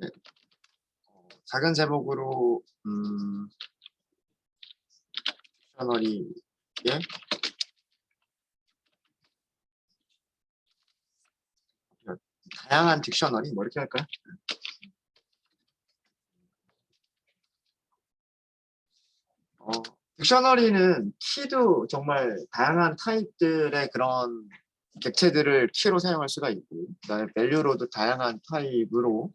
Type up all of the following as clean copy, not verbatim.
네. 작은 제목으로 딕셔너리에 다양한 딕셔너리 뭐 이렇게 할까요? 딕셔너리는 키도 정말 다양한 타입들의 그런 객체들을 키로 사용할 수가 있고, 그다음에 밸류로도 다양한 타입으로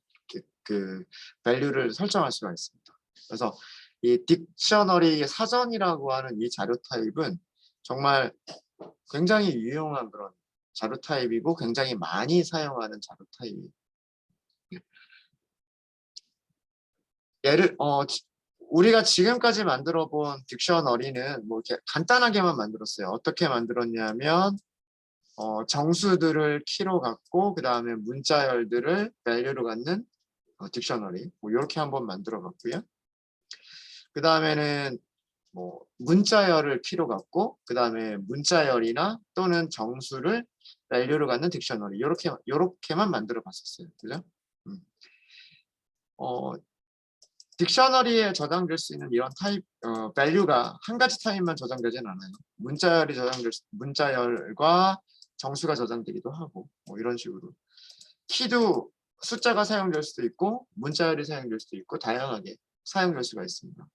그 밸류를 설정할 수가 있습니다. 그래서 이 딕셔너리의 사전이라고 하는 이 자료 타입은 정말 굉장히 유용한 그런 자료 타입이고 굉장히 많이 사용하는 자료 타입이에요. 우리가 지금까지 만들어 본 딕셔너리는 뭐 이렇게 간단하게만 만들었어요. 어떻게 만들었냐면 정수들을 키로 갖고 그 다음에 문자열들을 밸류로 갖는 딕셔너리 뭐 이렇게 한번 만들어 봤고요. 그 다음에는 뭐 문자열을 키로 갖고 그 다음에 문자열이나 또는 정수를 밸류로 갖는 딕셔너리 요렇게만 만들어 봤었어요. 그죠? 딕셔너리에 저장될 수 있는 이런 타입 밸류가 한 가지 타입만 저장되진 않아요. 문자열과 정수가 저장되기도 하고 뭐 이런 식으로 키도 숫자가 사용될 수도 있고 문자열이 사용될 수도 있고 다양하게 사용될 수가 있습니다.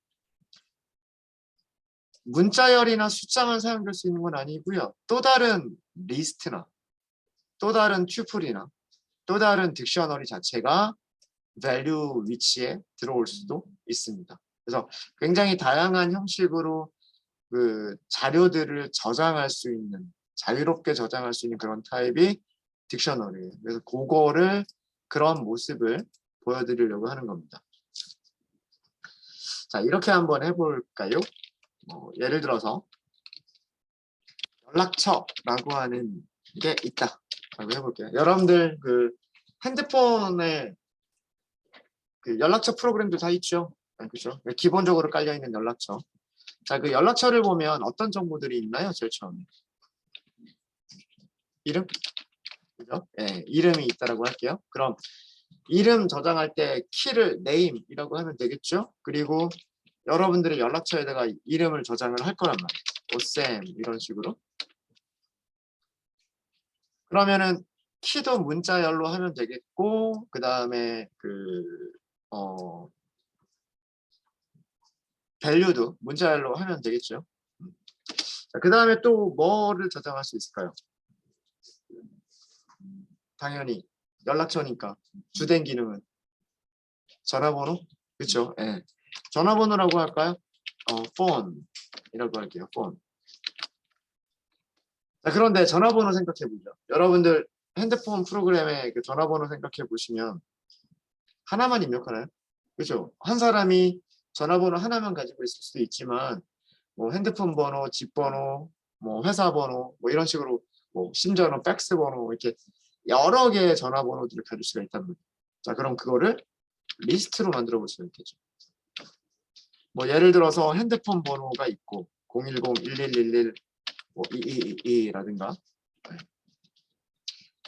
문자열이나 숫자만 사용될 수 있는 건 아니고요. 또 다른 리스트나 또 다른 튜플이나 또 다른 딕셔너리 자체가 value 위치에 들어올 수도 있습니다. 그래서 굉장히 다양한 형식으로 그 자료들을 저장할 수 있는, 자유롭게 저장할 수 있는 그런 타입이 딕셔너리예요. 그래서 그거를 그런 모습을 보여드리려고 하는 겁니다. 자, 이렇게 한번 해볼까요? 예를 들어서 연락처라고 하는 게 있다. 라고 해볼게요. 여러분들 그 핸드폰에 그 연락처 프로그램도 다 있죠. 그렇죠? 기본적으로 깔려있는 연락처. 자, 그 연락처를 보면 어떤 정보들이 있나요? 제일 처음에. 이름? 그죠? 네, 이름이 있다라고 할게요. 그럼 이름 저장할 때 키를 name이라고 하면 되겠죠? 그리고 여러분들의 연락처에다가 이름을 저장을 할 거란 말이에요. 오쌤 이런 식으로. 그러면은 키도 문자열로 하면 되겠고 그 다음에 밸류도 문자열로 하면 되겠죠. 그 다음에 또 뭐를 저장할 수 있을까요? 당연히 연락처니까 주된 기능은 전화번호? 그렇죠. 예. 전화번호라고 할까요? phone이라고 할게요. phone. 자, 그런데 전화번호 생각해 보죠. 여러분들 핸드폰 프로그램에 그 전화번호 생각해 보시면 하나만 입력하나요? 그렇죠. 한 사람이 전화번호 하나만 가지고 있을 수도 있지만 뭐 핸드폰 번호, 집 번호, 뭐 회사 번호, 뭐 이런 식으로 뭐 심지어는 팩스 번호 이렇게 여러 개의 전화번호들을 가질 수가 있단 말이에요. 자, 그럼 그거를 리스트로 만들어 볼 수가 있겠죠. 뭐 예를 들어서 핸드폰 번호가 있고 010-1111 뭐 2222라든가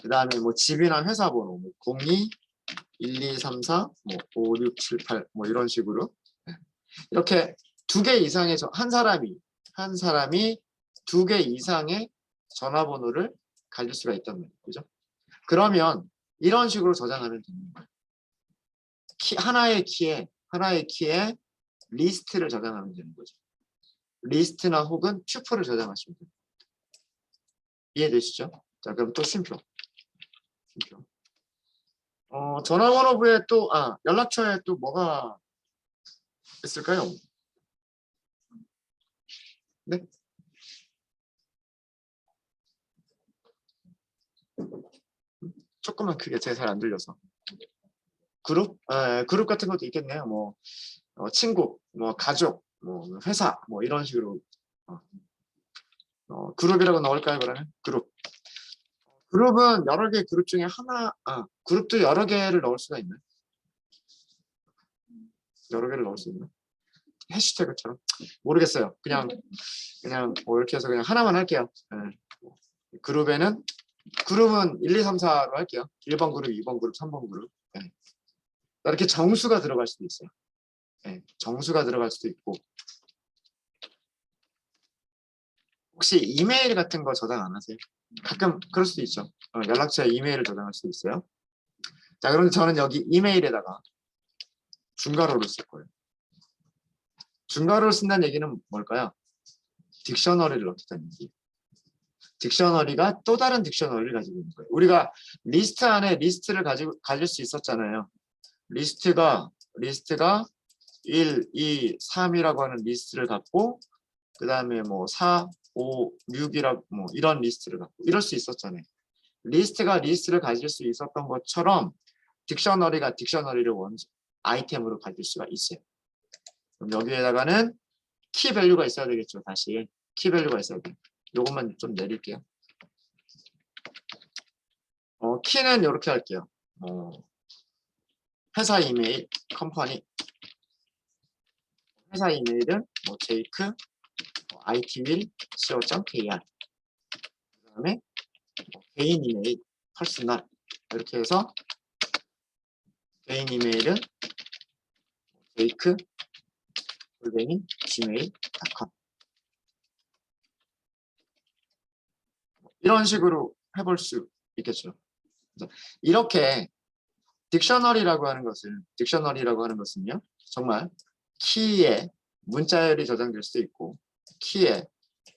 그 다음에 뭐 집이나 회사 번호 뭐 02-1234 뭐 5678 뭐 이런 식으로 이렇게 두 개 이상의 한 사람이 두 개 이상의 전화번호를 가질 수가 있단 말이에요. 그죠? 그러면 이런 식으로 저장하면 되는 거예요. 하나의 키에 리스트를 저장하면 되는 거죠. 리스트나 혹은 튜플을 저장하시면 됩니다. 이해되시죠? 자, 그럼 또 쉼표. 전화번호부에 또, 연락처에 또 뭐가 있을까요? 네? 조금만 크게 제가 잘 안 들려서. 그룹? 그룹 같은 것도 있겠네요. 뭐, 친구, 뭐, 가족, 뭐, 회사, 뭐, 이런 식으로. 그룹이라고 넣을까요, 그러면? 그룹. 그룹은 여러 개의 그룹 중에 하나, 그룹도 여러 개를 넣을 수가 있나요? 여러 개를 넣을 수 있나? 해시태그처럼? 모르겠어요. 그냥 뭐 이렇게 해서 그냥 하나만 할게요. 그룹은 1, 2, 3, 4로 할게요. 1번 그룹, 2번 그룹, 3번 그룹. 네. 이렇게 정수가 들어갈 수도 있어요. 네, 정수가 들어갈 수도 있고. 혹시 이메일 같은 거 저장 안 하세요? 가끔 그럴 수도 있죠. 연락처에 이메일을 저장할 수도 있어요. 자, 그런데 저는 여기 이메일에다가 중괄호를 쓸 거예요. 중괄호를 쓴다는 얘기는 뭘까요? 딕셔너리를 넣겠다는 얘기예요. 딕셔너리가 또 다른 딕셔너리를 가지고 있는 거예요. 우리가 리스트 안에 리스트를 가질 수 있었잖아요. 리스트가 1, 2, 3이라고 하는 리스트를 갖고 그 다음에 뭐 4, 5, 6이라고 뭐 이런 리스트를 갖고 이럴 수 있었잖아요. 리스트가 리스트를 가질 수 있었던 것처럼 딕셔너리가 딕셔너리를 아이템으로 가질 수가 있어요. 그럼 여기에다가는 키 밸류가 있어야 되겠죠. 다시 키 밸류가 있어야 돼요. 요것만 좀 내릴게요. 키는 이렇게 할게요. 회사 이메일, 컴퍼니. 회사 이메일은 뭐 제이크, itwil.co.kr. 그 다음에 개인 이메일, 퍼스널. 이렇게 해서 개인 이메일은 제이크, gmail.com. 이런 식으로 해볼 수 있겠죠. 이렇게 딕셔너리라고 하는 것은요, 정말 키에 문자열이 저장될 수도 있고, 키에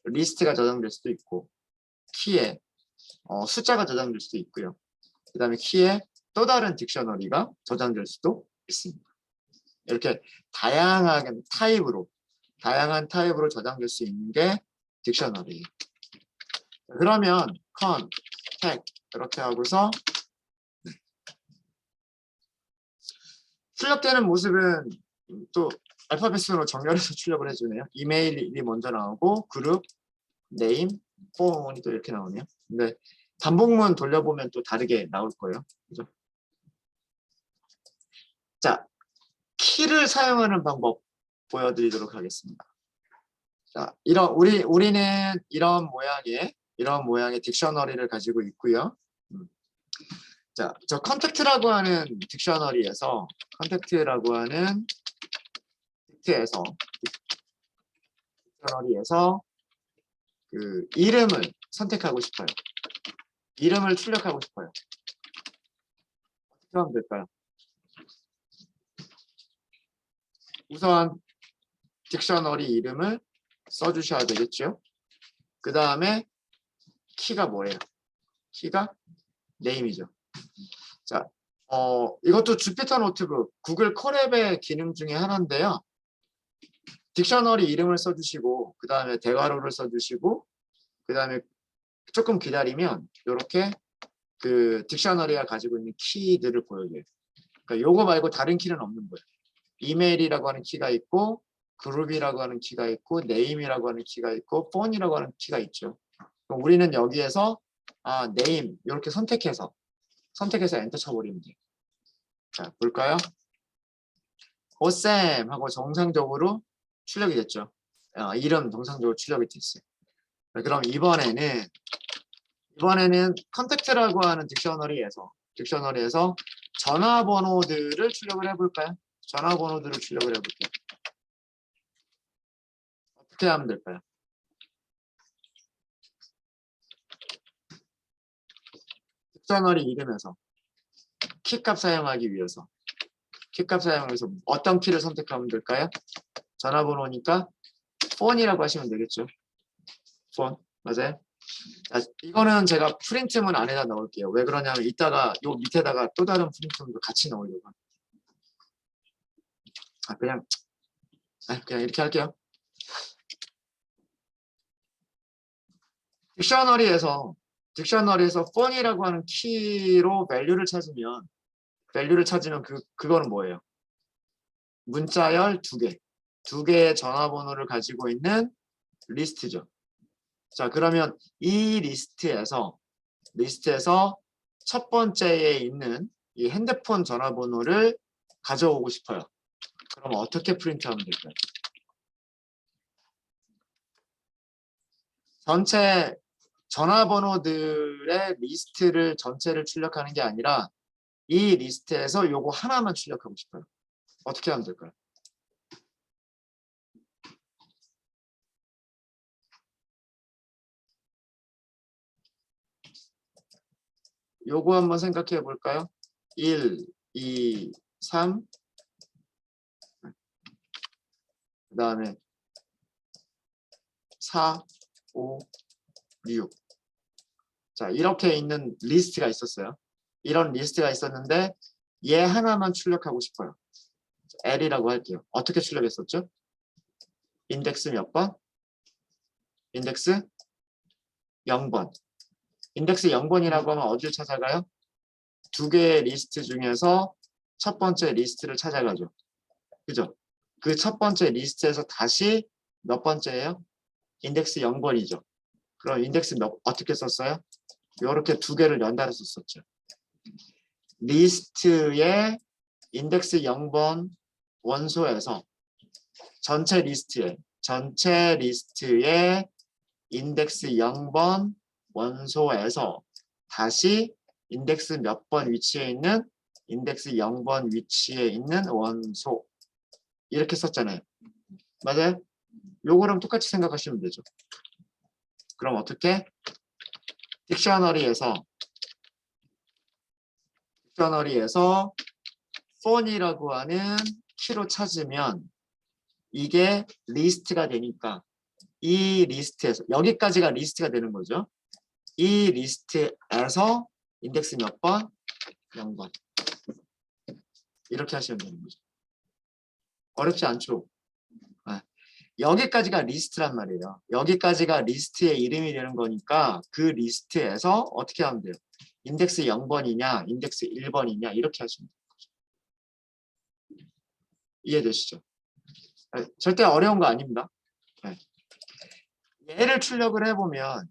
리스트가 저장될 수도 있고, 키에 숫자가 저장될 수도 있고요. 그 다음에 키에 또 다른 딕셔너리가 저장될 수도 있습니다. 이렇게 다양한 타입으로 저장될 수 있는 게 딕셔너리. 그러면 컨택 이렇게 하고서 출력되는 모습은 또 알파벳으로 정렬해서 출력을 해주네요. 이메일이 먼저 나오고 그룹, 네임, 폰이 또 이렇게 나오네요. 근데 반복문 돌려보면 또 다르게 나올 거예요. 그죠? 자, 키를 사용하는 방법 보여드리도록 하겠습니다. 자, 우리는 이런 모양의 딕셔너리를 가지고 있고요. 자, 저 컨택트라고 하는 딕셔너리에서 그 이름을 선택하고 싶어요. 이름을 출력하고 싶어요. 어떻게 하면 될까요? 우선 딕셔너리 이름을 써주셔야 되겠죠. 그 다음에 키가 뭐예요? 키가 네임이죠. 자, 이것도 주피터 노트북 구글 콜앱의 기능 중에 하나인데요. 딕셔너리 이름을 써주시고 그 다음에 대괄호를 써주시고 그 다음에 조금 기다리면 이렇게 그 딕셔너리가 가지고 있는 키들을 보여줘요. 그러니까 요거 말고 다른 키는 없는 거예요. 이메일이라고 하는 키가 있고 그룹이라고 하는 키가 있고 네임이라고 하는 키가 있고 폰이라고 하는 키가 있죠. 그럼 우리는 여기에서 네임 이렇게 선택해서 엔터 쳐버리면 돼요. 자, 볼까요? 오쌤 하고 정상적으로 출력이 됐죠. 이름 정상적으로 출력이 됐어요. 그럼 이번에는 컨택트라고 하는 딕셔너리에서 전화번호들을 출력을 해볼까요? 전화번호들을 출력을 해볼게요. 어떻게 하면 될까요? 딕셔너리 이름에서 키값 사용하기 위해서 어떤 키를 선택하면 될까요? 전화번호니까 폰이라고 하시면 되겠죠. 폰 맞아요? 자, 이거는 제가 프린트문 안에다 넣을게요. 왜 그러냐면 이따가 요 밑에다가 또 다른 프린트문도 같이 넣으려고. 그냥 이렇게 할게요. 딕셔너리에서 폰이라고 하는 키로 밸류를 찾으면 그거는 뭐예요? 문자열 2개. 2개의 전화번호를 가지고 있는 리스트죠. 자, 그러면 이 리스트에서 첫 번째에 있는 이 핸드폰 전화번호를 가져오고 싶어요. 그럼 어떻게 프린트하면 될까요? 전체 전화번호들의 리스트를 전체를 출력하는 게 아니라 이 리스트에서 요거 하나만 출력하고 싶어요. 어떻게 하면 될까요? 요거 한번 생각해 볼까요? 1, 2, 3, 그 다음에 4, 5, 6. 자, 이렇게 있는 리스트가 있었어요. 이런 리스트가 있었는데 얘 하나만 출력하고 싶어요. L이라고 할게요. 어떻게 출력했었죠? 인덱스 몇 번? 인덱스 0번. 인덱스 0번이라고 하면 어디를 찾아가요? 두 개의 리스트 중에서 첫 번째 리스트를 찾아가죠. 그죠? 그 첫 번째 리스트에서 다시 몇 번째예요? 인덱스 0번이죠. 그럼 인덱스 어떻게 썼어요? 이렇게 두 개를 연달아서 썼죠. 리스트의 인덱스 0번 원소에서 전체 리스트의 인덱스 0번 원소에서 다시 인덱스 몇 번 위치에 있는 인덱스 0번 위치에 있는 원소 이렇게 썼잖아요. 맞아요? 요거랑 똑같이 생각하시면 되죠. 그럼 어떻게? 딕셔너리에서 폰이라고 하는 키로 찾으면 이게 리스트가 되니까 이 리스트에서 여기까지가 리스트가 되는 거죠. 이 리스트에서 인덱스 몇 번? 0번. 이렇게 하시면 되는 거죠. 어렵지 않죠? 네. 여기까지가 리스트란 말이에요. 여기까지가 리스트의 이름이 되는 거니까 그 리스트에서 어떻게 하면 돼요? 인덱스 0번이냐, 인덱스 1번이냐 이렇게 하시면 돼요. 이해되시죠? 네. 절대 어려운 거 아닙니다. 네. 얘를 출력해보면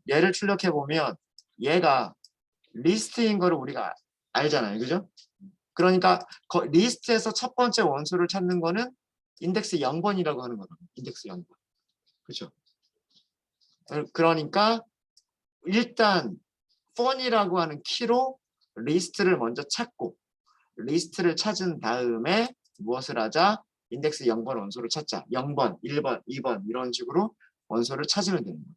얘가 리스트인 거를 우리가 알잖아요. 그죠? 그러니까 리스트에서 첫 번째 원소를 찾는 거는 인덱스 0번이라고 하는 거거든요. 인덱스 0번. 그죠? 그러니까 일단 폰이라고 하는 키로 리스트를 먼저 찾고 리스트를 찾은 다음에 무엇을 하자? 인덱스 0번 원소를 찾자. 0번, 1번, 2번 이런 식으로 원소를 찾으면 되는 거예요.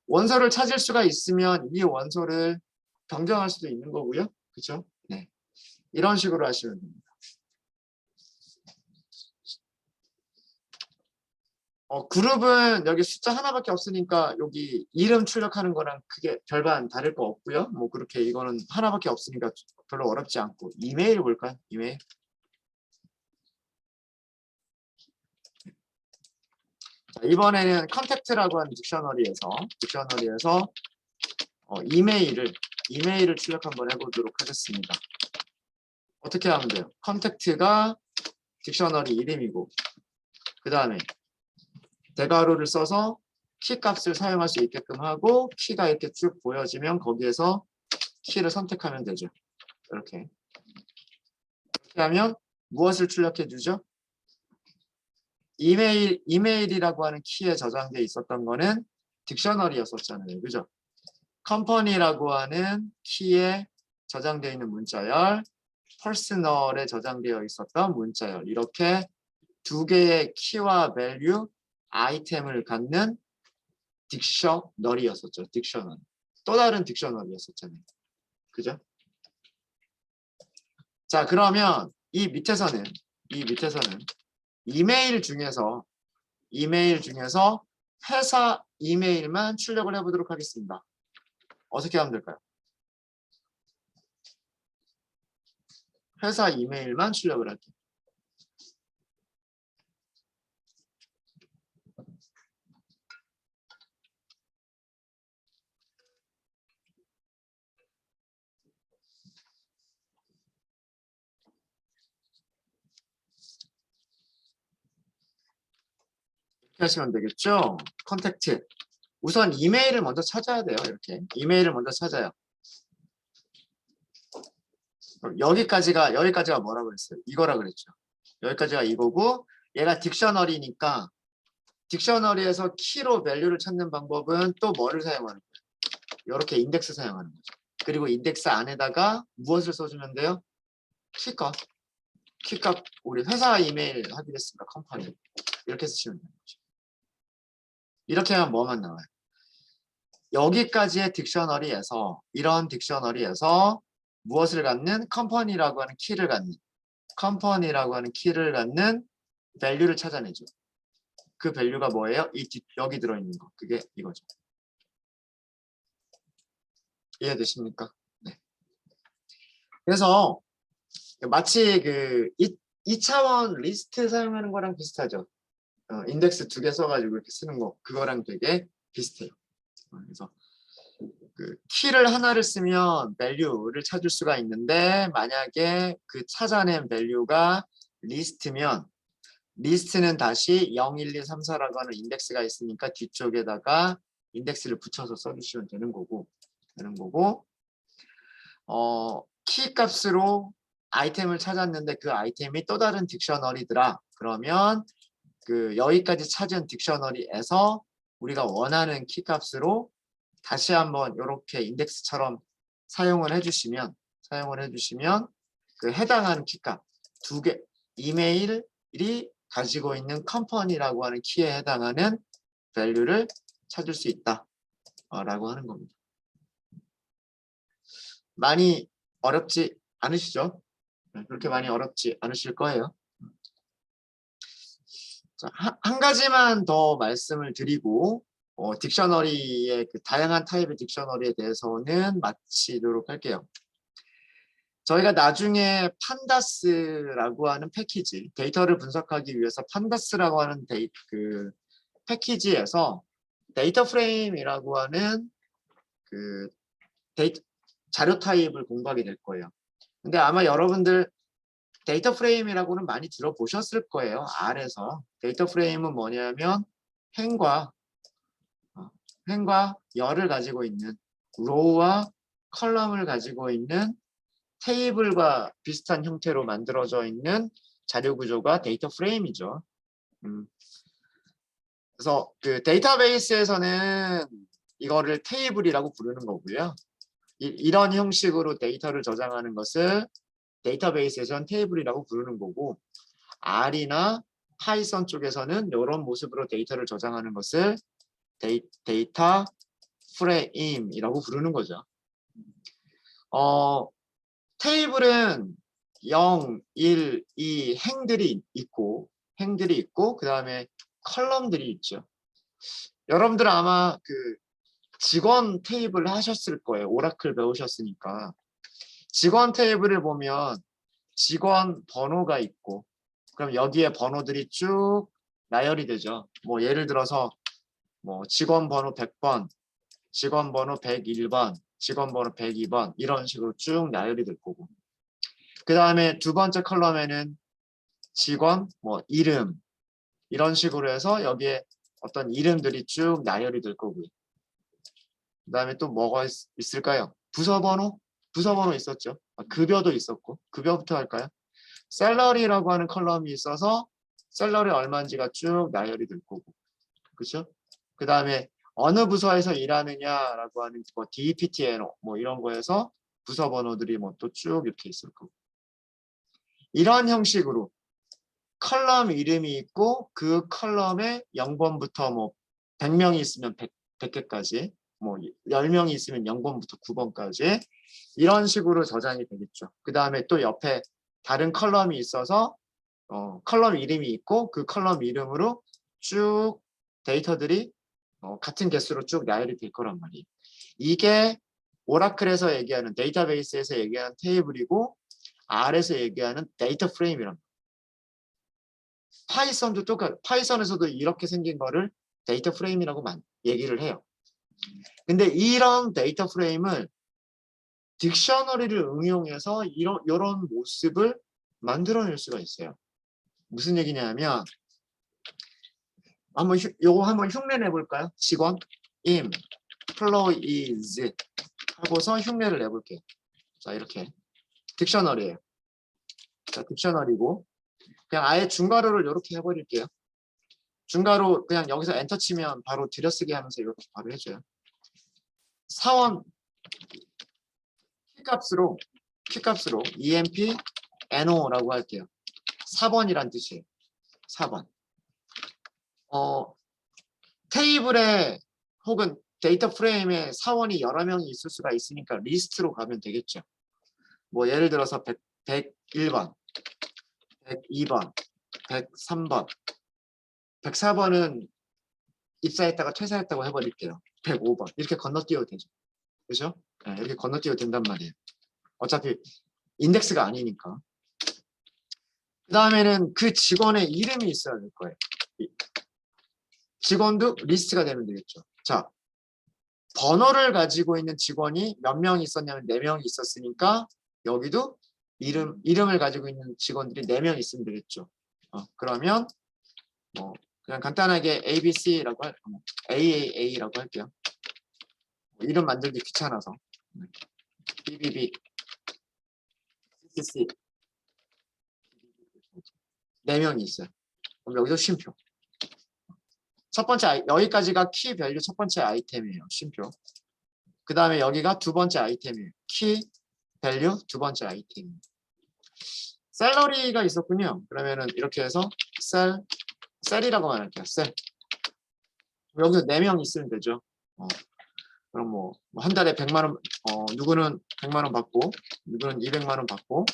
원소를 찾을 수가 있으면 이 원소를 변경할 수도 있는 거고요. 그렇죠? 네. 이런 식으로 하시면 됩니다. 그룹은 여기 숫자 하나밖에 없으니까 여기 이름 출력하는 거랑 크게 별반 다를 거 없고요. 뭐 그렇게 이거는 하나밖에 없으니까 별로 어렵지 않고. 이메일 볼까요? 이메일. 자, 이번에는 컨택트라고 하는 딕셔너리에서 이메일을 출력 한번 해보도록 하겠습니다. 어떻게 하면 돼요? 컨택트가 딕셔너리 이름이고 그 다음에 대괄호를 써서 키 값을 사용할 수 있게끔 하고 키가 이렇게 쭉 보여지면 거기에서 키를 선택하면 되죠. 이렇게 하면 무엇을 출력해 주죠? 이메일이라고 하는 키에 저장되어 있었던 거는 딕셔너리였었잖아요. 그죠? 컴퍼니라고 하는 키에 저장되어 있는 문자열, 퍼스널에 저장되어 있었던 문자열 이렇게 두 개의 키와 밸류 아이템을 갖는 딕셔너리였었죠. 딕셔너리. 또 다른 딕셔너리였었잖아요. 그죠? 자, 그러면 이 밑에서는 이메일 중에서 회사 이메일만 출력을 해보도록 하겠습니다. 어떻게 하면 될까요? 회사 이메일만 출력을 할게요. 이렇게 하시면 되겠죠? 컨택트. 우선 이메일을 먼저 찾아야 돼요. 이렇게 이메일을 먼저 찾아요. 여기까지가 뭐라고 그랬어요? 이거라 그랬죠. 여기까지가 이거고 얘가 딕셔너리니까 딕셔너리에서 키로 밸류를 찾는 방법은 또 뭐를 사용하는 거예요? 이렇게 인덱스 사용하는 거죠. 그리고 인덱스 안에다가 무엇을 써주면 돼요? 키값 우리 회사 이메일 하기로 컴퍼니 이렇게 쓰시면 되는 거죠. 이렇게 하면 뭐만 나와요? 여기까지의 딕셔너리에서 이런 딕셔너리에서 무엇을 갖는 컴퍼니라고 하는 키를 갖는 밸류를 찾아내죠. 그 밸류가 뭐예요? 여기 들어있는 거. 그게 이거죠. 이해되십니까? 네. 그래서 마치 그 2차원 리스트 사용하는 거랑 비슷하죠. 인덱스 2개 써가지고 이렇게 쓰는 거 그거랑 되게 비슷해요. 그래서 그 키를 하나를 쓰면 밸류를 찾을 수가 있는데 만약에 그 찾아낸 밸류가 리스트면 리스트는 다시 0, 1, 2, 3, 4라고 하는 인덱스가 있으니까 뒤쪽에다가 인덱스를 붙여서 써주시면 되는 거고 키 값으로 아이템을 찾았는데 그 아이템이 또 다른 딕셔너리더라. 그러면 그 여기까지 찾은 딕셔너리에서 우리가 원하는 키 값으로 다시 한번 이렇게 인덱스처럼 사용을 해주시면 그 해당하는 키값 2개 이메일이 가지고 있는 컴퍼니라고 하는 키에 해당하는 밸류를 찾을 수 있다 라고 하는 겁니다. 많이 어렵지 않으시죠? 그렇게 많이 어렵지 않으실 거예요. 자, 한 가지만 더 말씀을 드리고 딕셔너리의 그 다양한 타입의 딕셔너리에 대해서는 마치도록 할게요. 저희가 나중에 판다스라고 하는 패키지, 데이터를 분석하기 위해서 판다스라고 하는 그 패키지에서 데이터 프레임이라고 하는 그 자료 타입을 공부하게 될 거예요. 근데 아마 여러분들 데이터 프레임이라고는 많이 들어보셨을 거예요. R에서. 데이터 프레임은 뭐냐면 행과 열을 가지고 있는 로우와 컬럼을 가지고 있는 테이블과 비슷한 형태로 만들어져 있는 자료 구조가 데이터 프레임이죠. 그래서 그 데이터베이스에서는 이거를 테이블이라고 부르는 거고요. 이런 형식으로 데이터를 저장하는 것을 데이터베이스에서는 테이블이라고 부르는 거고 R이나 파이썬 쪽에서는 이런 모습으로 데이터를 저장하는 것을 데이터 프레임이라고 부르는 거죠. 테이블은 0, 1, 2 행들이 있고 그 다음에 컬럼들이 있죠. 여러분들 아마 그 직원 테이블 하셨을 거예요. 오라클 배우셨으니까. 직원 테이블을 보면 직원 번호가 있고 그럼 여기에 번호들이 쭉 나열이 되죠. 뭐 예를 들어서 뭐 직원 번호 100번, 직원 번호 101번, 직원 번호 102번 이런 식으로 쭉 나열이 될 거고 그 다음에 두 번째 컬럼에는 직원 뭐 이름 이런 식으로 해서 여기에 어떤 이름들이 쭉 나열이 될 거고요. 그 다음에 또 뭐가 있을까요? 부서번호 있었죠. 급여도 있었고 급여부터 할까요? 셀러리라고 하는 컬럼이 있어서 셀러리 얼마인지가 쭉 나열이 될 거고 그렇죠? 그 다음에 어느 부서에서 일하느냐라고 하는 뭐 DPTN 뭐 이런 거에서 부서 번호들이 뭐 또 쭉 이렇게 있을 거고 이런 형식으로 컬럼 이름이 있고 그 컬럼에 0번부터 뭐 100명이 있으면 100개까지 뭐 10명이 있으면 0번부터 9번까지 이런 식으로 저장이 되겠죠. 그 다음에 또 옆에 다른 컬럼이 있어서 컬럼 이름이 있고 그 컬럼 이름으로 쭉 데이터들이 같은 개수로 쭉 나열이 될 거란 말이에요. 이게 오라클에서 얘기하는 데이터베이스에서 얘기하는 테이블이고 R에서 얘기하는 데이터 프레임이란 파이썬도 똑같아요. 파이썬에서도 이렇게 생긴 거를 데이터 프레임이라고 얘기를 해요. 근데 이런 데이터 프레임을 딕셔너리를 응용해서 이런 모습을 만들어낼 수가 있어요. 무슨 얘기냐면 요거 한번 흉내 내볼까요? 직원 employees 하고서 흉내를 내볼게요. 자 이렇게 딕셔너리예요. 자 딕셔너리고 그냥 아예 중괄호를 이렇게 해버릴게요. 중괄호 그냥 여기서 엔터 치면 바로 들여쓰기 하면서 이렇게 바로 해줘요. 사원 키값으로 emp NO라고 할게요. 4번이란 뜻이에요. 4번. 테이블에 혹은 데이터 프레임에 사원이 여러 명이 있을 수가 있으니까 리스트로 가면 되겠죠. 뭐 예를 들어서 101번, 102번, 103번, 104번은 입사했다가 퇴사했다고 해버릴게요. 105번 이렇게 건너뛰어도 되죠. 그죠? 네, 이렇게 건너뛰어도 된단 말이에요. 어차피 인덱스가 아니니까. 그 다음에는 그 직원의 이름이 있어야 될 거예요. 직원도 리스트가 되면 되겠죠. 자, 번호를 가지고 있는 직원이 몇 명 있었냐면 4명이 있었으니까 여기도 이름을 가지고 있는 직원들이 4명 있으면 되겠죠. 그러면 뭐 그냥 간단하게 ABC라고 AAA라고 할게요. 이름 만들기 귀찮아서 BBB, CCC 4명이 있어요. 그럼 여기도 쉼표. 첫 번째 여기까지가 키 밸류 첫 번째 아이템이에요. 쉼표. 그 다음에 여기가 두 번째 아이템이에요. 키 밸류 두 번째 아이템. 셀러리가 있었군요. 그러면은 이렇게 해서 셀이라고 말할게요. 셀. 여기서 4명 있으면 되죠. 그럼 뭐 한 달에 100만 원, 누구는 100만 원 받고, 누구는 200만 원 받고,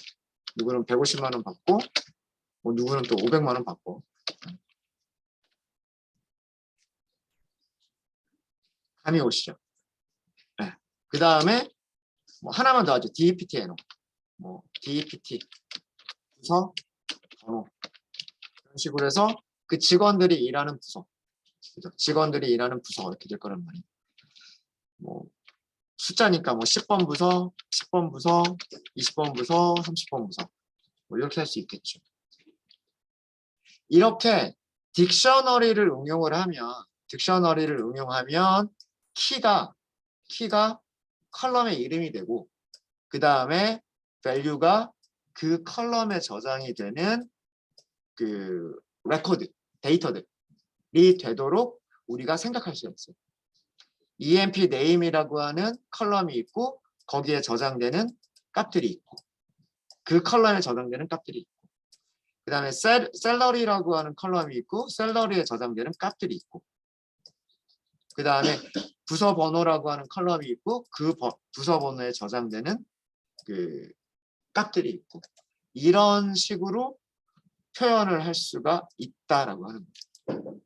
누구는 150만 원 받고, 뭐 누구는 또 500만 원 받고. 감이 오시죠? 네. 그 다음에 뭐 하나만 더 하죠. DEPTNO. 뭐 DEPT 부서 번호 이런 식으로 해서 그 직원들이 일하는 부서, 그죠? 직원들이 일하는 부서 이렇게 될 거란 말이에요. 뭐 숫자니까 뭐 10번 부서, 10번 부서, 20번 부서, 30번 부서 뭐 이렇게 할 수 있겠죠. 이렇게 딕셔너리를 응용하면 키가 컬럼의 이름이 되고 그 다음에 value가 그 컬럼에 저장이 되는 그 레코드, 데이터들이 되도록 우리가 생각할 수가 있어요. EMP name이라고 하는 컬럼이 있고 거기에 저장되는 값들이 있고 그 컬럼에 저장되는 값들이 있고 그 다음에 셀러리라고 하는 컬럼이 있고 셀러리에 저장되는 값들이 있고 그 다음에 부서 번호라고 하는 컬럼이 있고 그 부서 번호에 저장되는 그 값들이 있고 이런 식으로 표현을 할 수가 있다라고 하는 거죠.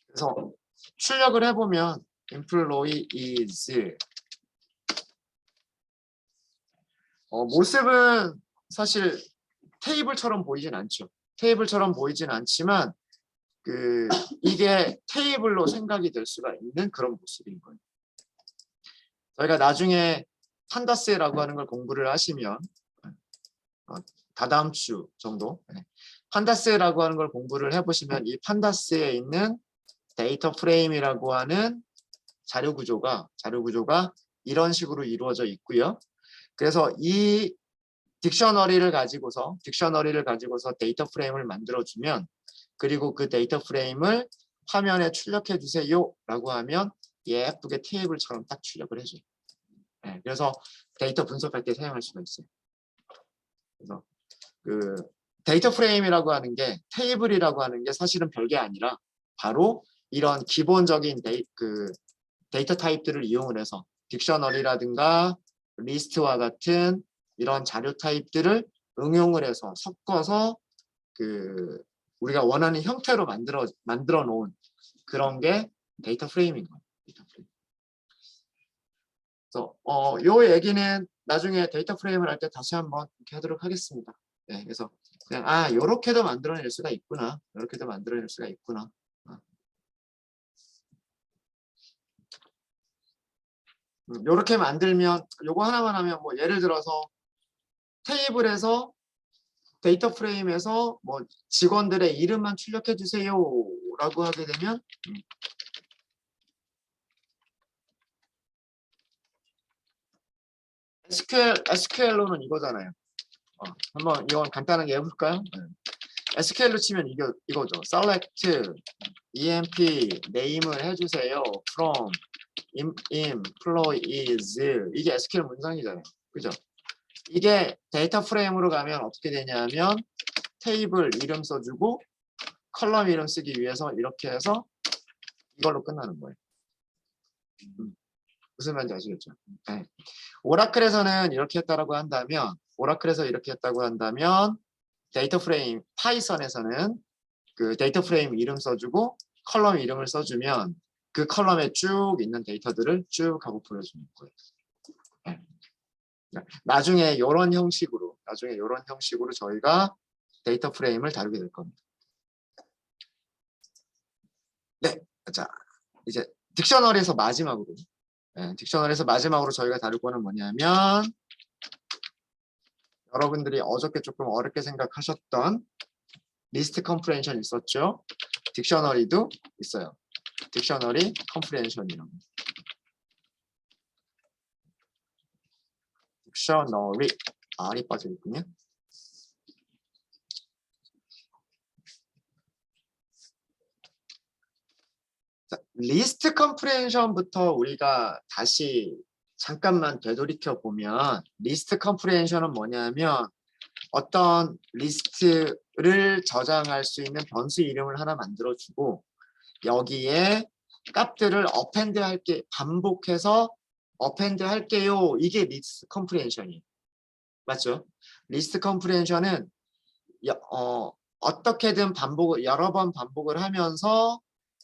그래서 출력을 해보면 employee is 모습은 사실 테이블처럼 보이진 않죠. 테이블처럼 보이진 않지만 이게 테이블로 생각이 될 수가 있는 그런 모습인 거예요. 저희가 나중에 판다스라고 하는 걸 공부를 하시면 다다음 주 정도 판다스라고 하는 걸 공부를 해보시면 이 판다스에 있는 데이터 프레임이라고 하는 자료 구조가 이런 식으로 이루어져 있고요. 그래서 이 딕셔너리를 가지고서 데이터 프레임을 만들어주면 그리고 그 데이터 프레임을 화면에 출력해 주세요 라고 하면 예쁘게 테이블처럼 딱 출력을 해줘요. 네, 그래서 데이터 분석할 때 사용할 수가 있어요. 그래서 그 데이터 프레임이라고 하는 게 테이블이라고 하는 게 사실은 별게 아니라 바로 이런 기본적인 데이터 타입들을 이용을 해서 딕셔너리라든가 리스트와 같은 이런 자료 타입들을 응용을 해서 섞어서 우리가 원하는 형태로 만들어 놓은 그런 게 데이터 프레임인 거예요. 데이터 프레임. 그래서 요 얘기는 나중에 데이터 프레임을 할 때 다시 한번 이렇게 하도록 하겠습니다. 네, 그래서 그냥 요렇게도 만들어낼 수가 있구나. 요렇게도 만들어낼 수가 있구나. 요렇게 만들면 요거 하나만 하면 뭐 예를 들어서 테이블에서 데이터 프레임에서 뭐 직원들의 이름만 출력해 주세요 라고 하게 되면 SQL로는 이거잖아요. 한번 이건 간단하게 해볼까요? SQL로 치면 이거죠. select emp name을 해주세요. from employees 이게 SQL 문장이잖아요. 그죠? 이게 데이터 프레임으로 가면 어떻게 되냐면 테이블 이름 써주고 컬럼 이름 쓰기 위해서 이렇게 해서 이걸로 끝나는 거예요. 무슨 말인지 아시겠죠? 네. 오라클에서는 이렇게 했다라고 한다면 오라클에서 이렇게 했다고 한다면 데이터 프레임 파이썬에서는 그 데이터 프레임 이름 써주고 컬럼 이름을 써주면 그 컬럼에 쭉 있는 데이터들을 쭉 하고 보여주는 거예요. 네. 나중에 이런 형식으로 저희가 데이터 프레임을 다루게 될 겁니다. 네, 자 이제 딕셔너리에서 마지막으로 딕셔너리에서 마지막으로 저희가 다룰 거는 뭐냐면 여러분들이 어저께 조금 어렵게 생각하셨던 리스트 컴프레hension 있었죠? 딕셔너리도 있어요. 딕셔너리 컴프레hension이라고. 딕셔너리 R이 빠져있군요. 자, 리스트 컴프레hension부터 우리가 다시 잠깐만 되돌이켜 보면 리스트 컴프레hension은 뭐냐면 어떤 리스트를 저장할 수 있는 변수 이름을 하나 만들어주고 여기에 값들을 어펜드 할게 반복해서 어펜드 할게요. 이게 리스트 컴프레hension이에요. 맞죠? 리스트 컴프레hension은 어떻게든 여러 번 반복을 하면서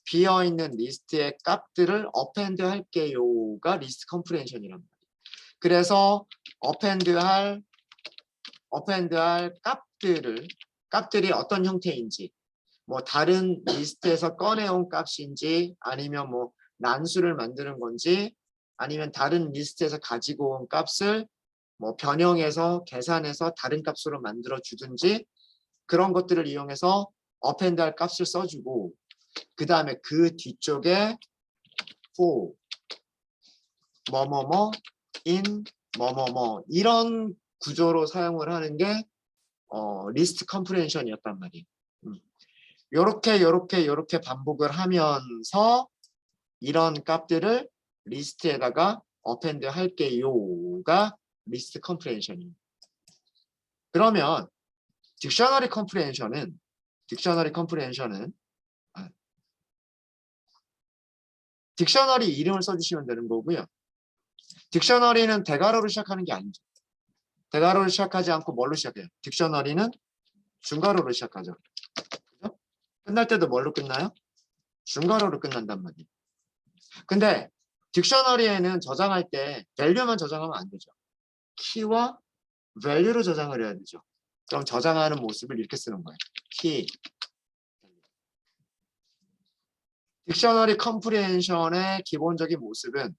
비어있는 리스트의 값들을 어펜드 할게요가 리스트 컴프레hension이란 말이에요. 그래서 어펜드할 값들이 어떤 형태인지 뭐 다른 리스트에서 꺼내온 값인지 아니면 뭐 난수를 만드는 건지 아니면 다른 리스트에서 가지고 온 값을 뭐 변형해서 계산해서 다른 값으로 만들어 주든지 그런 것들을 이용해서 어펜드 할 값을 써주고 그 다음에 그 뒤쪽에 for 뭐뭐뭐 in 뭐뭐뭐 이런 구조로 사용을 하는 게 리스트 컴프레hension이었단 말이에요. 요렇게 반복을 하면서 이런 값들을 리스트에다가 어펜드 할게요가 리스트 컴프레hension입니다. 그러면 딕셔너리 컴프레hension은 딕셔너리 이름을 써주시면 되는 거고요. 딕셔너리는 대괄호로 시작하는 게 아니죠. 대괄호로 시작하지 않고 뭘로 시작해요? 딕셔너리는 중괄호로 시작하죠. 그죠? 끝날 때도 뭘로 끝나요? 중괄호로 끝난단 말이에요. 근데 딕셔너리에는 저장할 때 밸류만 저장하면 안 되죠. 키와 밸류로 저장을 해야 되죠. 그럼 저장하는 모습을 이렇게 쓰는 거예요. 키. 딕셔너리 컴프레hension의 기본적인 모습은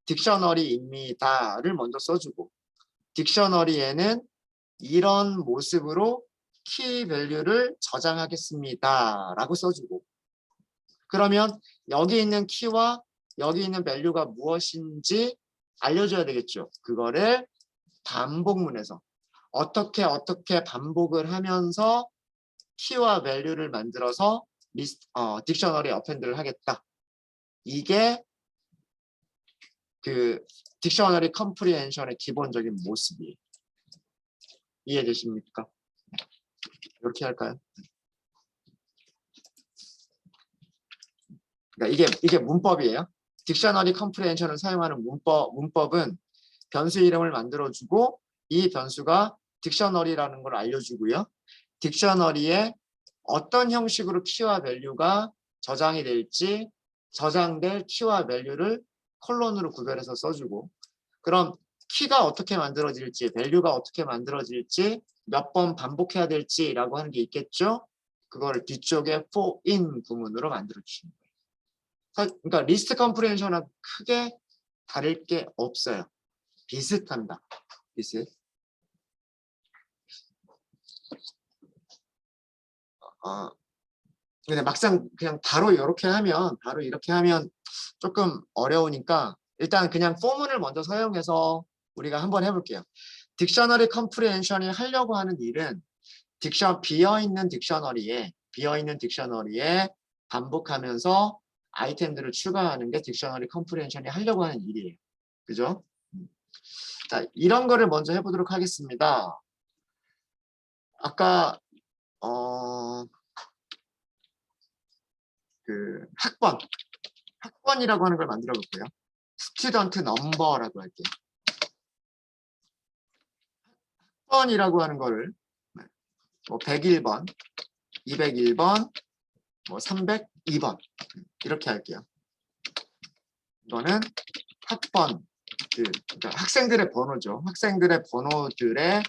딕셔너리입니다를 먼저 써주고 딕셔너리에는 이런 모습으로 키 밸류를 저장하겠습니다 라고 써주고 그러면 여기 있는 키와 여기 있는 밸류가 무엇인지 알려줘야 되겠죠. 그거를 반복문에서 어떻게 반복을 하면서 키와 밸류를 만들어서 딕셔너리 어펜드를 하겠다. 이게 그 딕셔너리 컴프리헨션의 기본적인 모습이에요. 이해되십니까? 이렇게 할까요? 그러니까 이게 문법이에요. 딕셔너리 컴프리헨션을 사용하는 문법은 변수 이름을 만들어주고 이 변수가 딕셔너리라는 걸 알려주고요. 딕셔너리에 어떤 형식으로 키와 밸류가 저장이 될지 저장될 키와 밸류를 콜론으로 구별해서 써주고 그럼 키가 어떻게 만들어질지 밸류가 어떻게 만들어질지 몇 번 반복해야 될지라고 하는 게 있겠죠. 그걸 뒤쪽에 for in 구문으로 만들어 주시는 거예요. 그러니까 리스트 컴프레hension하고 크게 다를 게 없어요. 비슷합니다. 비슷. 근데 막상 그냥 바로 이렇게 하면 조금 어려우니까 일단 그냥 포문을 먼저 사용해서 우리가 한번 해볼게요. 딕셔너리 컴프레hension이 하려고 하는 일은 비어있는 딕셔너리에 반복하면서 아이템들을 추가하는 게 딕셔너리 컴프레hen션이 하려고 하는 일이에요. 그죠? 자, 이런 거를 먼저 해보도록 하겠습니다. 아까 그 학번이라고 하는 걸 만들어 볼게요. 스튜던트 넘버라고 할게요. 학번이라고 하는 거를 뭐 101번, 201번, 뭐 302번 이렇게 할게요. 이거는 학번, 그러니까 학생들의 번호죠. 학생들의 번호들의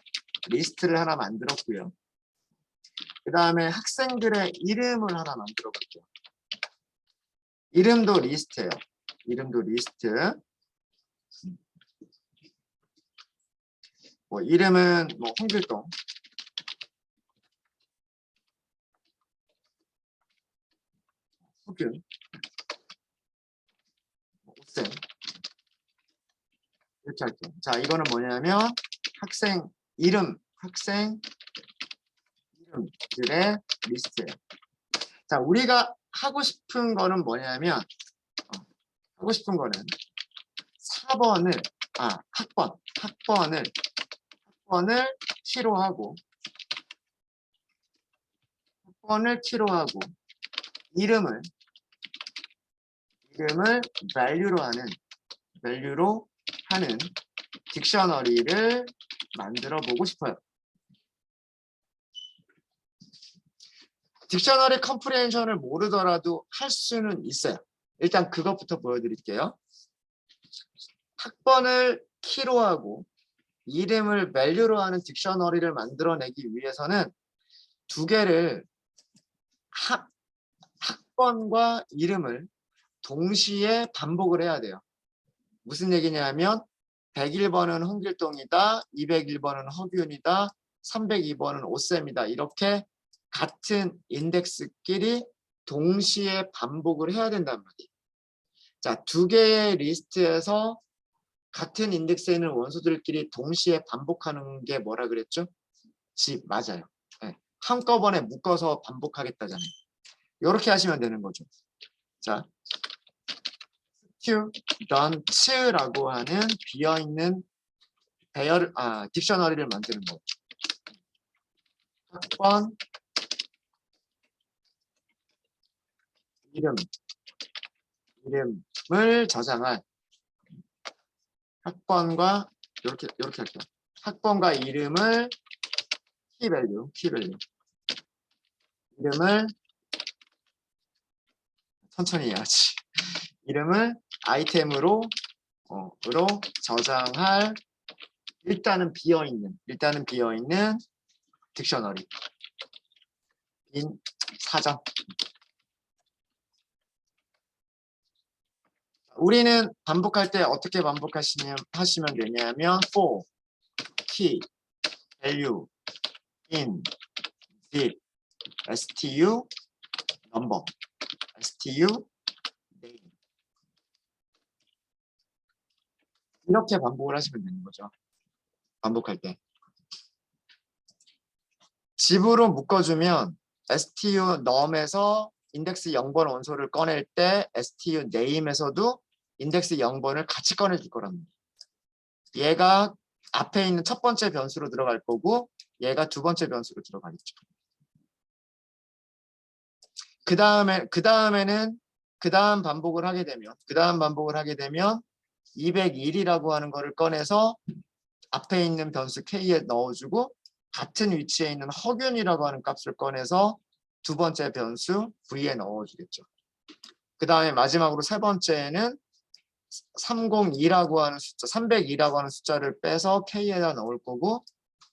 리스트를 하나 만들었고요. 그 다음에 학생들의 이름을 하나 만들어 볼게요. 이름도 리스트예요. 이름도 리스트. 뭐 이름은 뭐 홍길동, 호균, 오쌤 이렇게 할게요. 자, 이거는 뭐냐면 학생 이름들의 리스트예요. 자, 우리가 하고 싶은 거는 뭐냐면 하고 싶은 거는 4번을 학번을 키로 하고 이름을 value로 하는 딕셔너리를 만들어 보고 싶어요. 딕셔너리 컴프레hen션을 모르더라도 할 수는 있어요. 일단 그것부터 보여드릴게요. 학번을 키로 하고 이름을 value로 하는 딕셔너리를 만들어내기 위해서는 두 개를 학번과 이름을 동시에 반복을 해야 돼요. 무슨 얘기냐면 101번은 홍길동이다, 201번은 허균이다, 302번은 오쌤이다. 이렇게 같은 인덱스끼리 동시에 반복을 해야 된단 말이에요. 자, 두 개의 리스트에서 같은 인덱스에 있는 원소들끼리 동시에 반복하는 게 뭐라 그랬죠? 집, 맞아요. 네. 한꺼번에 묶어서 반복하겠다잖아요. 이렇게 하시면 되는 거죠. 자, student라고 하는 비어있는 딕셔너리를 만드는 거죠. 학번, 이름을 저장할 학번과 이렇게 할게요. 학번과 이름을 키밸류 이름을 천천히 해야지. 이름을 아이템으로 저장할 일단은 비어있는 딕셔너리 인 사전. 우리는 반복할 때 어떻게 하시면 되냐면 for key value in zip stu number stu name 이렇게 반복을 하시면 되는 거죠. 반복할 때 집으로 묶어주면 stu num에서 인덱스 0번 원소를 꺼낼 때 stu name에서도 인덱스 0번을 같이 꺼내줄 거랍니다. 얘가 앞에 있는 첫 번째 변수로 들어갈 거고 얘가 두 번째 변수로 들어가겠죠. 그 다음 반복을 하게 되면 201이라고 하는 거를 꺼내서 앞에 있는 변수 k에 넣어주고 같은 위치에 있는 허균이라고 하는 값을 꺼내서 두 번째 변수 v에 넣어주겠죠. 그 다음에 마지막으로 세 번째에는 302라고 하는 숫자, 302라고 하는 숫자를 빼서 k에다 넣을 거고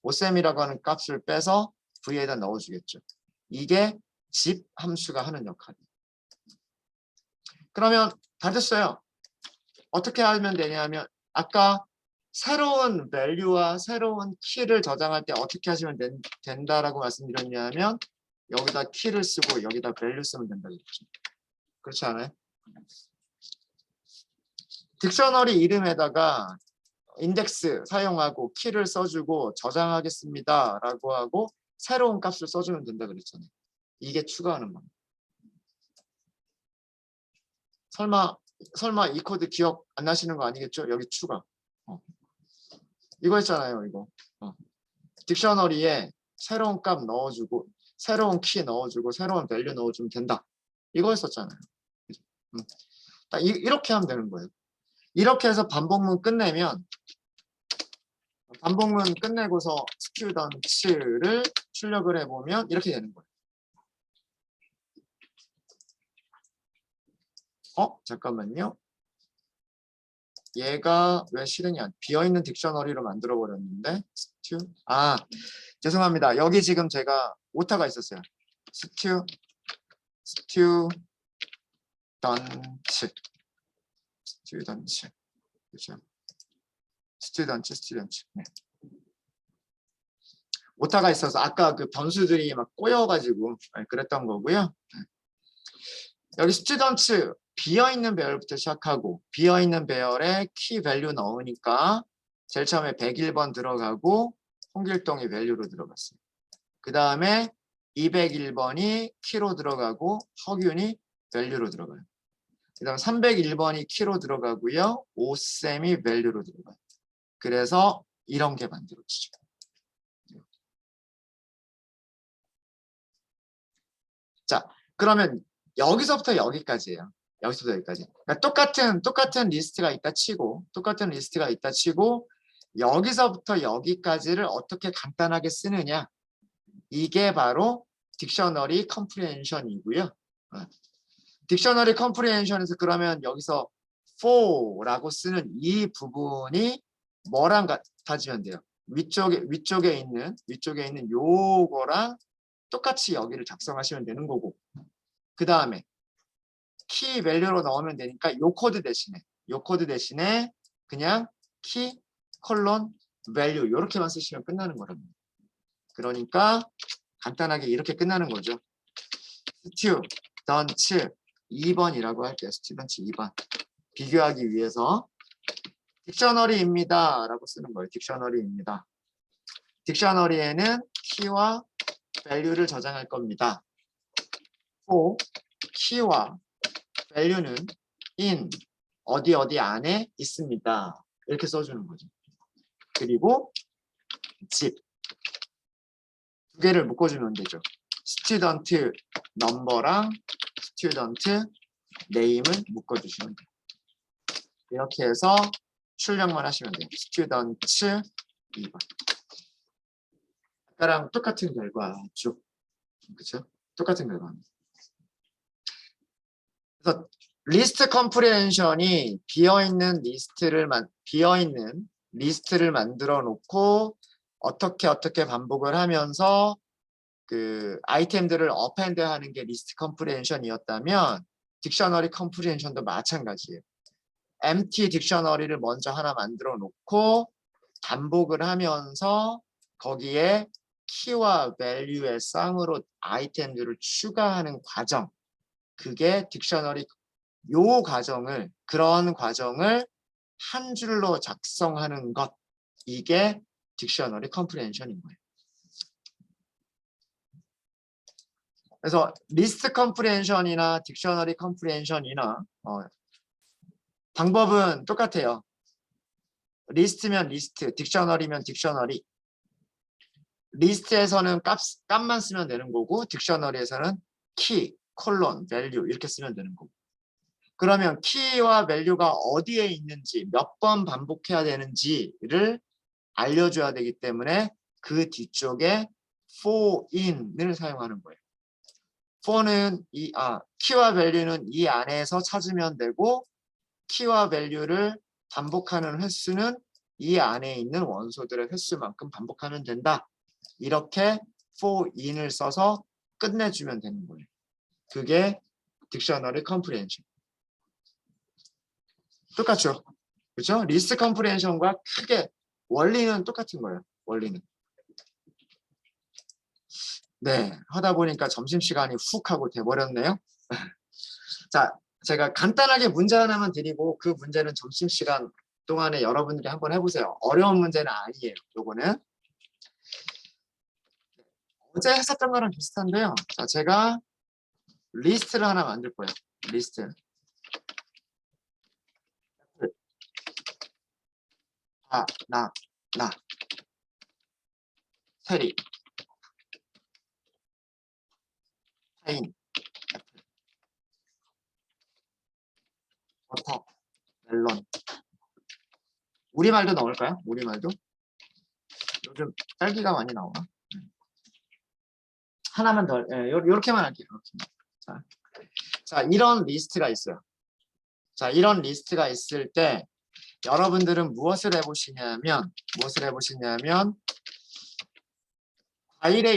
오셈이라고 하는 값을 빼서 v에다 넣어주겠죠. 이게 집 함수가 하는 역할이에요. 그러면 다 됐어요. 어떻게 하면 되냐면 아까 새로운 value와 새로운 키를 저장할 때 어떻게 하시면 된다라고 말씀드렸냐면 여기다 키를 쓰고 여기다 value 쓰면 된다 그랬죠. 그렇지 않아요? 딕셔너리 이름에다가 인덱스 사용하고 키를 써주고 저장하겠습니다 라고 하고 새로운 값을 써주면 된다 그랬잖아요. 이게 추가하는 겁니다. 설마 이 코드 기억 안 나시는 거 아니겠죠? 여기 추가. 이거 했잖아요, 이거. 딕셔너리에 새로운 값 넣어주고, 새로운 키 넣어주고, 새로운 밸류 넣어주면 된다. 이거 했었잖아요. 딱 이렇게 하면 되는 거예요. 이렇게 해서 반복문 끝내면, 반복문 끝내고서 스튜던츠를 출력을 해보면 이렇게 되는 거예요. 잠깐만요. 얘가 왜 실행이 비어있는 딕셔너리로 만들어버렸는데 죄송합니다. 여기 지금 제가 오타가 있었어요. 스튜던츠 그렇죠? 스튜던츠 네. 오타가 있어서 아까 그 변수들이 막 꼬여가지고 그랬던 거고요. 여기 스튜던츠 비어있는 배열부터 시작하고 비어있는 배열에 키 밸류 넣으니까 제일 처음에 101번 들어가고 홍길동이 밸류로 들어갔어요. 그 다음에 201번이 키로 들어가고 허균이 밸류로 들어가요. 그 다음 301번이 키로 들어가고요. 오쌤이 밸류로 들어가요. 그래서 이런 게 만들어지죠. 자, 그러면 여기서부터 여기까지예요. 여기서부터 여기까지. 그러니까 똑같은 리스트가 있다 치고 여기서부터 여기까지를 어떻게 간단하게 쓰느냐. 이게 바로 딕셔너리 컴프리헨션이고요. 딕셔너리 컴프리헨션에서 그러면 여기서 for라고 쓰는 이 부분이 뭐랑 같아지면 돼요. 위쪽에 있는 요거랑 똑같이 여기를 작성하시면 되는 거고. 그 다음에 키 밸류로 넣으면 되니까 요 코드 대신에 그냥 키 콜론 밸류 이렇게만 쓰시면 끝나는 거랍니다. 그러니까 간단하게 이렇게 끝나는 거죠. 스튜던츠 2번이라고 할게요. 스튜던츠 2번. 비교하기 위해서 딕셔너리입니다 라고 쓰는 거예요. 딕셔너리입니다. 딕셔너리에는 키와 밸류를 저장할 겁니다. 키와 밸류는 in 어디 안에 있습니다. 이렇게 써주는 거죠. 그리고 집 두 개를 묶어주면 되죠. 스튜던트 넘버랑 스튜던트 네임을 묶어주시면 돼요. 이렇게 해서 출력만 하시면 돼요. 스튜던츠 2번. 아까랑 똑같은 결과죠. 그렇죠? 똑같은 결과입니다. 그래서 리스트 컴프리헨션이 비어있는 리스트를 만들어 놓고 어떻게 반복을 하면서 그 아이템들을 어펜드 하는 게 리스트 컴프리헨션이었다면 딕셔너리 컴프리헨션도 마찬가지예요. empty 딕셔너리를 먼저 하나 만들어 놓고 반복을 하면서 거기에 키와 밸류의 쌍으로 아이템들을 추가하는 과정, 그게 딕셔너리 그런 과정을 한 줄로 작성하는 것, 이게 딕셔너리 컴프리헨션인 거예요. 그래서 리스트 컴프리헨션이나 딕셔너리 컴프리헨션이나 방법은 똑같아요. 리스트면 리스트, 딕셔너리면 딕셔너리. 리스트에서는 값만 쓰면 되는 거고 딕셔너리에서는 키, 콜론, 밸류 이렇게 쓰면 되는 거고. 그러면 키와 밸류가 어디에 있는지 몇 번 반복해야 되는지를 알려줘야 되기 때문에 그 뒤쪽에 for in을 사용하는 거예요. for는 키와 밸류는 이 안에서 찾으면 되고 키와 밸류를 반복하는 횟수는 이 안에 있는 원소들의 횟수만큼 반복하면 된다. 이렇게 for in을 써서 끝내주면 되는 거예요. 그게 딕셔너리 컴프리헨션. 똑같죠? 그렇죠? 리스트 컴프리헨션과 크게 원리는 똑같은 거예요. 원리는. 네, 하다 보니까 점심시간이 훅 하고 돼버렸네요. 자, 제가 간단하게 문제 하나만 드리고 그 문제는 점심시간 동안에 여러분들이 한번 해보세요. 어려운 문제는 아니에요. 요거는. 어제 했었던 거랑 비슷한데요. 자, 제가 리스트를 하나 만들 거예요. 리스트. 나, 체리, 파인, 애플, 버터, 멜론. 우리말도 넣을까요? 우리말도? 요즘 딸기가 많이 나오나? 하나만 더, 요렇게만 할게요. 이렇게. 자, 이런 리스트가 있어요. 자, 이런 리스트가 있을 때 여러분들은 무엇을 해보시냐면 과일의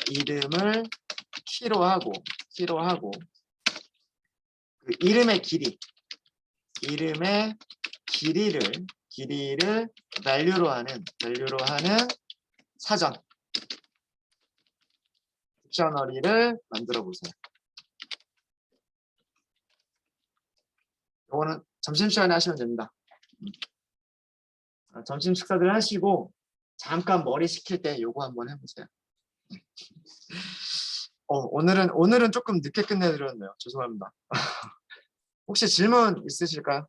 이름을 키로 하고 그 이름의 길이를 value로 하는 사전 딕셔너리를 만들어 보세요. 이거는 점심시간에 하시면 됩니다. 점심 식사들 하시고 잠깐 머리 식힐 때 요거 한번 해보세요. 오늘은 조금 늦게 끝내드렸네요. 죄송합니다. 혹시 질문 있으실까요?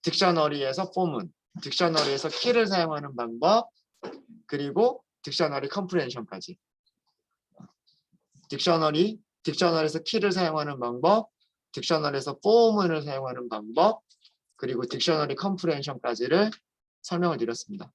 딕셔너리에서 포문, 딕셔너리에서 키를 사용하는 방법, 그리고 딕셔너리 컴프레hension까지. 딕셔너리에서 키를 사용하는 방법, 딕셔너리에서 포문을 사용하는 방법, 그리고 딕셔너리 컴프레hension까지를 설명을 드렸습니다.